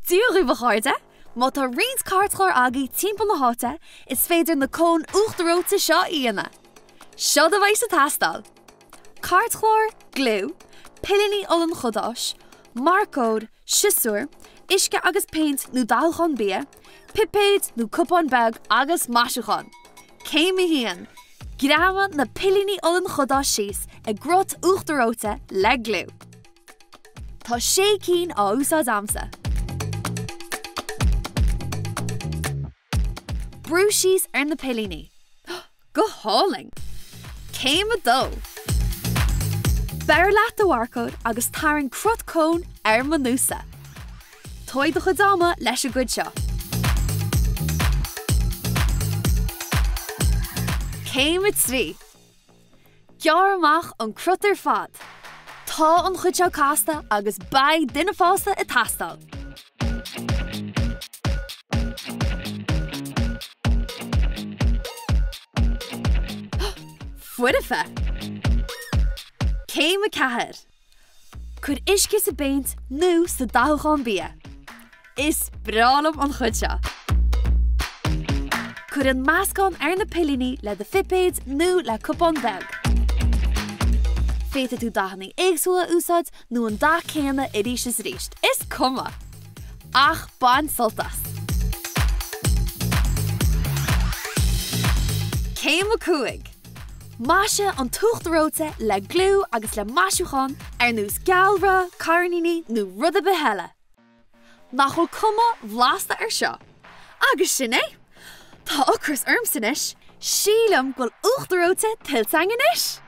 Díolú bhcharda, má tá riad Cairtchláir agaí timpeall na háite is féidir na cón Uachtar Reoite seo íana. Seo do bhaid sa tastal. Cairtchláir, glú, pilíní olann chodáis, marcód, siosúr, isce agus paint nó dalchán bia, pipéid nó cupán beg agus maisiúchan. Céim a hían, grama na pilíní olann chodáis síos ag grot Uachtar Reoite le glú. Tá sé cín á úsáid amsa. Brú síos ar na pilíní. Go háling! Céim a dó. Beir leat do warcód agus tarann crut cón ar manúsa. Toid do chudáma leis a gcuid seo. Céim a trí. Gear amach an crut ar fad. Tá an chuid seo casta agus baid duine fásta i tastal. Fuidife. Céim a ceathair. Chud isce sa baint nó sa dalchán bia. Is brálam an chuid seo. Chud an meascán ar na pilíní le de fipéid nó le cupán beg. Féite tú daithnaí éagsúla úsáid nó an dá céanna i ríis is ríist. Is cuma. Ach bán soltas. Céim a cuaig. Máise an Uachtar Reoite le glú agus le maisiúchan ar nús gealra, carníní nó rud a beheile. Nach chfuil cuma bhlásta ar seo. Agus sin é? Tá ocras orm san is, sílam goil Uachtar Reoite tilteangan is.